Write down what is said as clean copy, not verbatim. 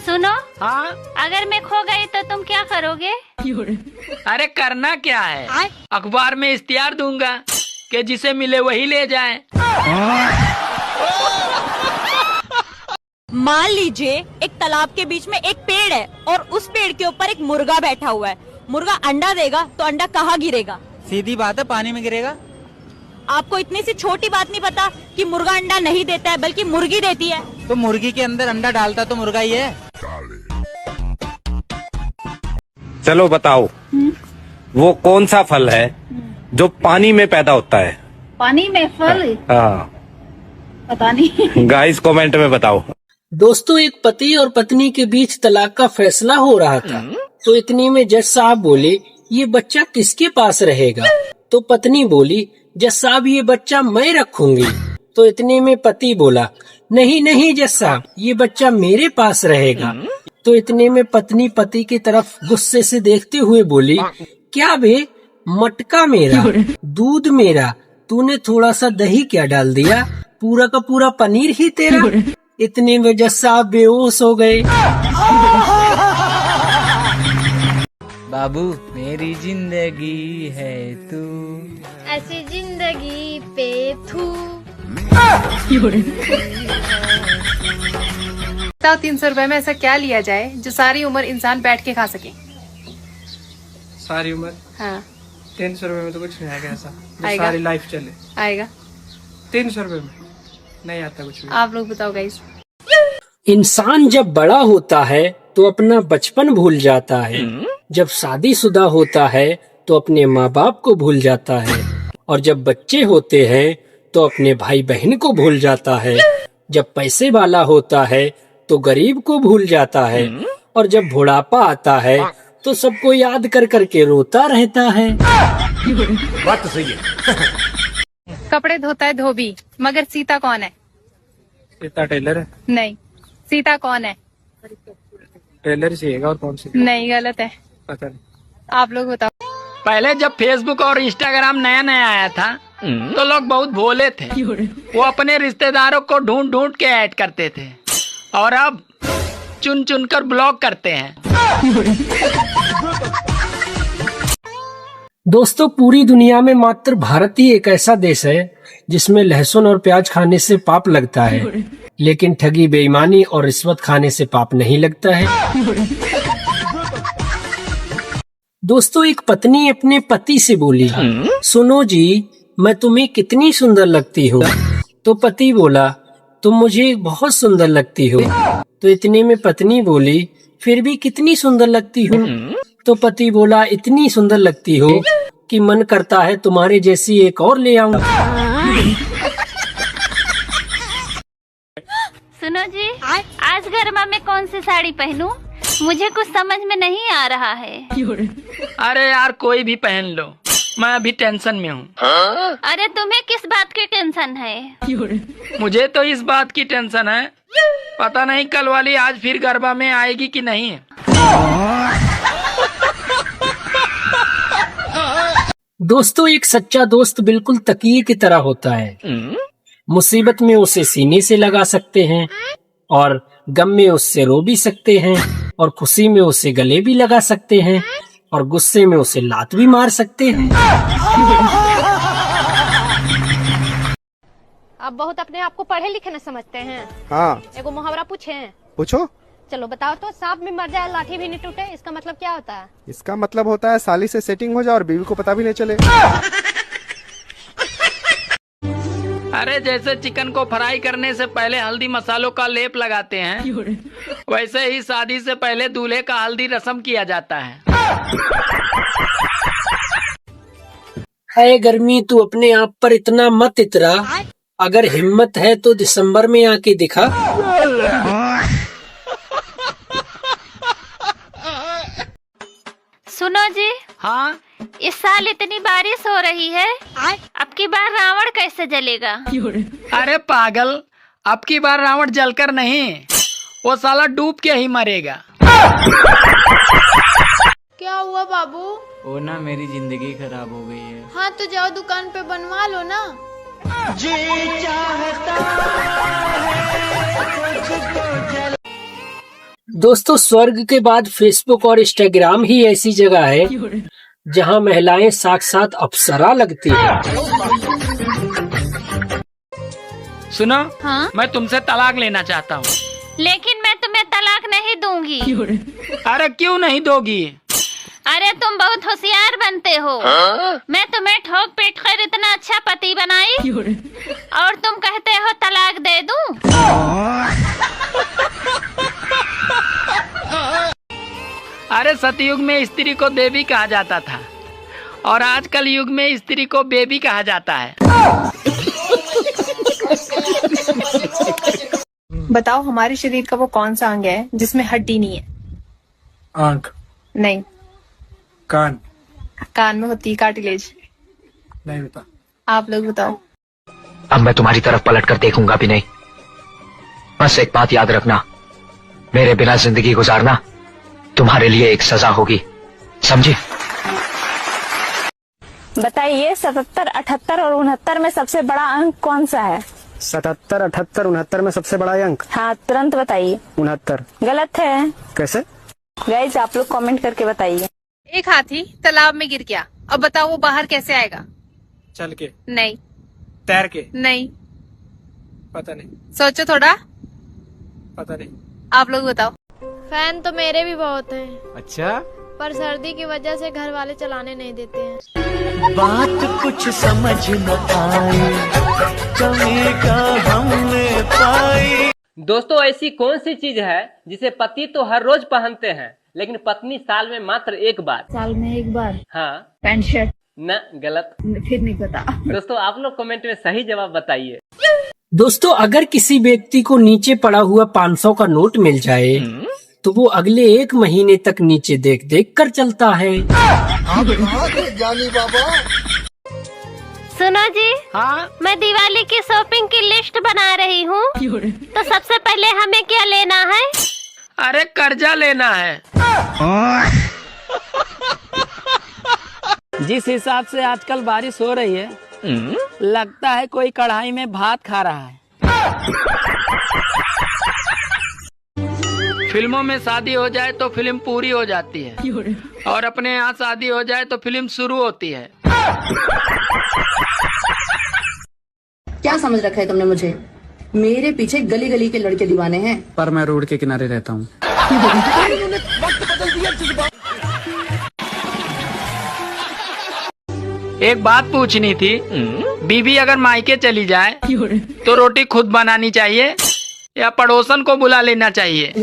सुनो। हाँ। अगर मैं खो गई तो तुम क्या करोगे? अरे करना क्या है, अखबार में इश्तिहार दूंगा कि जिसे मिले वही ले जाए। मान लीजिए एक तालाब के बीच में एक पेड़ है और उस पेड़ के ऊपर एक मुर्गा बैठा हुआ है। मुर्गा अंडा देगा तो अंडा कहाँ गिरेगा? सीधी बात है, पानी में गिरेगा। आपको इतनी सी छोटी बात नहीं पता कि मुर्गा अंडा नहीं देता है बल्कि मुर्गी देती है। तो मुर्गी के अंदर अंडा डालता तो मुर्गा ही है। चलो बताओ, वो कौन सा फल है जो पानी में पैदा होता है? पानी में फल? हाँ, पता नहीं। गाइस कमेंट में बताओ। दोस्तों, एक पति और पत्नी के बीच तलाक का फैसला हो रहा था। तो इतने में जज साहब बोले, ये बच्चा किसके पास रहेगा? तो पत्नी बोली, जज साहब ये बच्चा मैं रखूंगी। तो इतने में पति बोला, नहीं नहीं जज साहब, ये बच्चा मेरे पास रहेगा। तो इतने में पत्नी पति की तरफ गुस्से से देखते हुए बोली, क्या बे, मटका मेरा, दूध मेरा, तूने थोड़ा सा दही क्या डाल दिया? पूरा का पूरा पनीर ही तेरा। इतने में जज साहब बेहोश हो गए। बाबू मेरी जिंदगी है तू, ऐसी जिंदगी पे थू। 300 रुपए में ऐसा क्या लिया जाए जो सारी उम्र इंसान बैठ के खा सके? सारी उम्र? हाँ। 300 रुपए में तो कुछ नहीं आएगा ऐसा जो आएगा? सारी लाइफ चले। आएगा? 300 रुपए में नहीं आता कुछ भी। आप लोग बताओ गाइस। इंसान जब बड़ा होता है तो अपना बचपन भूल जाता है। जब शादीशुदा होता है तो अपने माँ बाप को भूल जाता है। और जब बच्चे होते हैं तो अपने भाई बहन को भूल जाता है। जब पैसे वाला होता है तो गरीब को भूल जाता है। और जब बुढ़ापा आता है तो सबको याद कर करके रोता रहता है। बात तो सही है। कपड़े धोता है धोबी, मगर सीता कौन है? सीता टेलर है? नहीं। सीता कौन है? टेलर ही चाहिएगा, और कौन सी? नहीं, गलत है। पता नहीं। आप लोग बताओ। पहले जब फेसबुक और इंस्टाग्राम नया नया आया था तो लोग बहुत भोले थे। वो अपने रिश्तेदारों को ढूंढ ढूंढ के ऐड करते थे और अब चुन चुन कर ब्लॉक करते हैं। दोस्तों, पूरी दुनिया में मात्र भारत ही एक ऐसा देश है जिसमें लहसुन और प्याज खाने से पाप लगता है, लेकिन ठगी, बेईमानी और रिश्वत खाने से पाप नहीं लगता है। दोस्तों, एक पत्नी अपने पति से बोली, सुनो जी, मैं तुम्हें कितनी सुंदर लगती हूँ। तो पति बोला, तुम मुझे बहुत सुंदर लगती हो। तो इतने में पत्नी बोली, फिर भी कितनी सुंदर लगती हूँ? तो पति बोला, इतनी सुंदर लगती हो कि मन करता है तुम्हारे जैसी एक और ले आऊं। सुनो जी, आज गरमा में कौन सी साड़ी पहनूं? मुझे कुछ समझ में नहीं आ रहा है। अरे यार, कोई भी पहन लो, मैं अभी टेंशन में हूँ। अरे तुम्हें किस बात की टेंशन है? मुझे तो इस बात की टेंशन है, पता नहीं कल वाली आज फिर गरबा में आएगी कि नहीं। दोस्तों, एक सच्चा दोस्त बिल्कुल तकिए की तरह होता है। मुसीबत में उसे सीने से लगा सकते हैं और गम में उससे रो भी सकते हैं और खुशी में उसे गले भी लगा सकते हैं और गुस्से में उसे लात भी मार सकते हैं। आप बहुत अपने आप को पढ़े लिखे न समझते हैं। हाँ। एगो मुहावरा पूछे? पूछो। चलो बताओ तो, सांप भी मर जाए लाठी भी नहीं टूटे, इसका मतलब क्या होता है? इसका मतलब होता है साली से सेटिंग हो जाए और बीवी को पता भी नहीं चले। अरे जैसे चिकन को फ्राई करने से पहले हल्दी मसालों का लेप लगाते हैं, वैसे ही शादी से पहले दूल्हे का हल्दी रस्म किया जाता है। है गर्मी, तू अपने आप पर इतना मत इतरा। अगर हिम्मत है तो दिसंबर में आके दिखा। सुनो जी। हाँ। इस साल इतनी बारिश हो रही है, अब की बार रावण कैसे जलेगा? अरे पागल, अब की बार रावण जलकर नहीं, वो साला डूब के ही मरेगा। क्या हुआ बाबू? वो ना मेरी जिंदगी खराब हो गई है। हाँ तो जाओ दुकान पे बनवा लो ना। दोस्तों स्वर्ग के बाद फेसबुक और इंस्टाग्राम ही ऐसी जगह है जहां महिलाएं साक्षात अप्सरा लगती हैं। सुनो, हाँ? मैं तुमसे तलाक लेना चाहता हूँ। लेकिन मैं तुम्हें तलाक नहीं दूंगी। अरे क्यों नहीं दोगी? अरे तुम बहुत होशियार बनते हो। मैं तुम्हें ठोक पीट कर इतना अच्छा पति बनाई और तुम कहते हो तलाक दे दूं? अरे सतयुग में स्त्री को देवी कहा जाता था और आजकल युग में स्त्री को बेबी कहा जाता है। बताओ हमारे शरीर का वो कौन सा अंग है जिसमें हड्डी नहीं है? आंख, नहीं। कान, कान में होती है कार्टिलेज। नहीं बता। आप लोग बताओ। अब मैं तुम्हारी तरफ पलट कर देखूंगा भी नहीं। बस एक बात याद रखना, मेरे बिना जिंदगी गुजारना तुम्हारे लिए एक सजा होगी, समझी? बताइए 77, 78 और 69 में सबसे बड़ा अंक कौन सा है? 77, 78, 69 में सबसे बड़ा अंक? हाँ तुरंत बताइए। 69। गलत है। कैसे? गाइस आप लोग कमेंट करके बताइए। एक हाथी तालाब में गिर गया, अब बताओ वो बाहर कैसे आएगा? चल के? नहीं। तैर के? नहीं। पता नहीं। सोचो थोड़ा। पता नहीं। आप लोग बताओ। फैन तो मेरे भी बहुत हैं, अच्छा, पर सर्दी की वजह से घर वाले चलाने नहीं देते हैं। बात कुछ समझ न आए, कमी का हमने पाई। दोस्तों ऐसी कौन सी चीज है जिसे पति तो हर रोज पहनते हैं लेकिन पत्नी साल में मात्र एक बार? साल में एक बार? हाँ। Pant shirt? न, गलत। फिर नहीं पता। दोस्तों आप लोग कमेंट में सही जवाब बताइए। दोस्तों अगर किसी व्यक्ति को नीचे पड़ा हुआ 500 का नोट मिल जाए तो वो अगले 1 महीने तक नीचे देख देख कर चलता है। सुनो जी। हाँ? मैं दिवाली की शॉपिंग की लिस्ट बना रही हूँ, तो सबसे पहले हमें क्या लेना है? अरे कर्जा लेना है। जिस हिसाब से आजकल बारिश हो रही है, लगता है कोई कढ़ाई में भात खा रहा है। फिल्मों में शादी हो जाए तो फिल्म पूरी हो जाती है और अपने यहाँ शादी हो जाए तो फिल्म शुरू होती है। क्या समझ रखा है तुमने मुझे? मेरे पीछे गली गली के लड़के दीवाने हैं। पर मैं रोड के किनारे रहता हूँ। एक बात पूछनी थी, बीवी अगर मायके चली जाए तो रोटी खुद बनानी चाहिए या पड़ोसन को बुला लेना चाहिए?